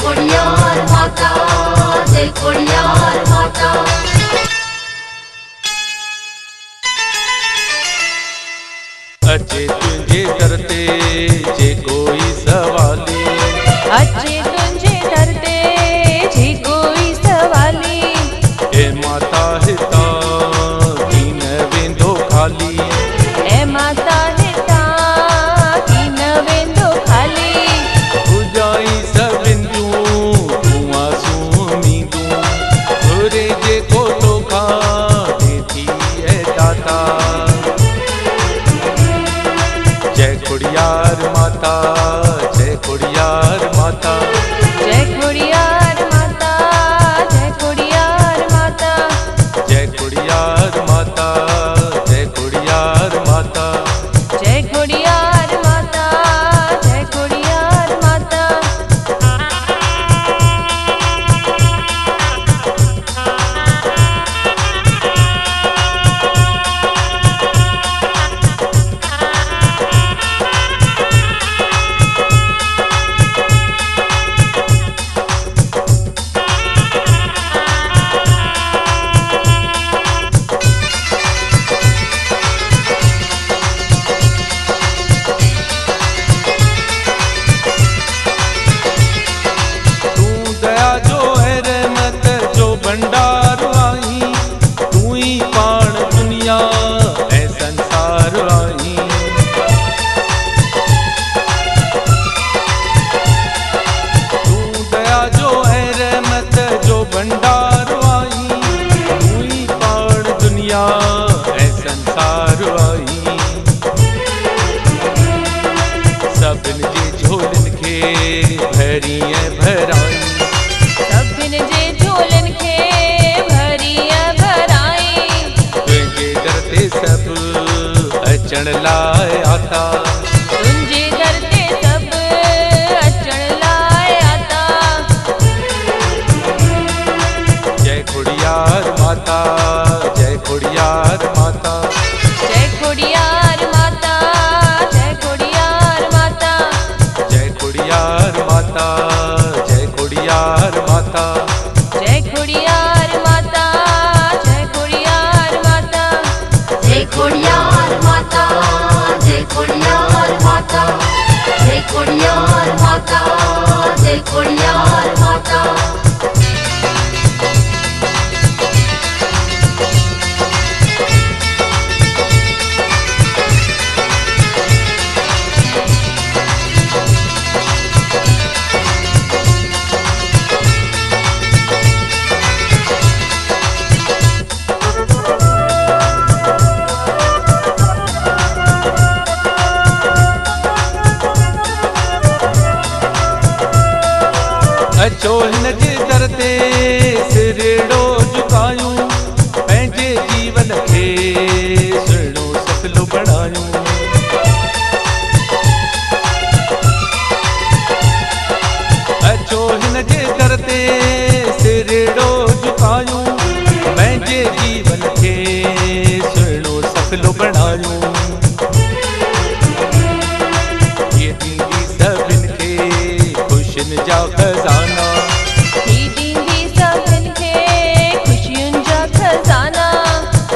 खोड़ियार माता, जय खोड़ियार माता। अचे तुझे दर ते जे कोई सवाली, अचे तुझे दर ते जे कोई सवाली, ए माता हिता कीन वेंदो खाली, ए माता हिता कीन वेंदो खाली। पुजाई सभिन जूं तूं आसूं उमीदूं, घुरे जेको तोखां थी ए दाता। जय खोड़ियार माता, जय खोड़ियार माता, जय खोड़ियार माता, जय खोड़ियार माता, जय खोड़ियार माता, जय खोड़ियार माता। जय खोड़ियार माता, जय खोड़ियार माता। भंडार आई तू ही पाण दुनिया ऐ संसार आई, तू दया जो है रहमत जो भंडार आई, तू ही पाण दुनिया ऐ संसार आई। सभिन जे झोलन खे भरी ऐं भराई, सभिन जे झोलन खे सब अचण लाइ आता, तुंहिंजे दर ते सब अचण लाइ आता। जय खोड़ियार माता, जय खोड़ियार माता, जय खोड़ियार माता, जय खोड़ियार माता, जय खोड़ियार माता, जय खोड़ियार माता, जय खोड़ियार माता, जय खोड़ियार माता। जय खोड़ियार माता, जय खोड़ियार माता, जय खोड़ियार माता, जय खोड़ियार माता। अचो हिन जे दर ते सिरेड़ो झुकायूं, पंहिंजे जीवन खे सुहिणो सफलो बणायूं। अचो हिन जे दर ते सिरेड़ो झुकायूं, पंहिंजे जीवन खे सुहिणो सफलो बणायूं। ये दीदी सभिन खे खुशियुनि जा खज़ाना, दीदी सभिन खे खुशियुनि जा खज़ाना।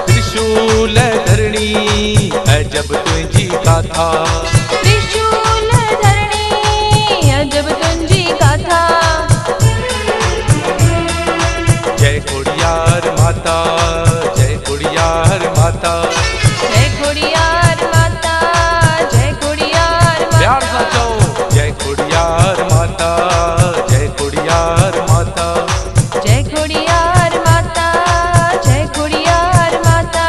त्रिशूल धरणी अजब तुंहिंजी गाथा, त्रिशूल धरणी अजब तुंहिंजी गाथा। जय खोड़ियार माता, जय खोड़ियार माता, जय खोड़ियार माता, जय खोड़ियार माता। प्यार सां चओ जय खोड़ियार माता, जय खोड़ियार माता, जय खोड़ियार माता, जय खोड़ियार माता।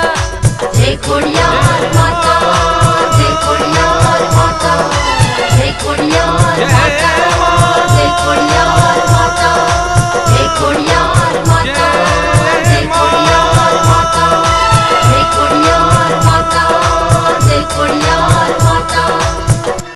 जय खोड़ियार माता, जय खोड़ियार माता, जय खोड़ियार माता, जय खोड़ियार माता, जय खोड़ियार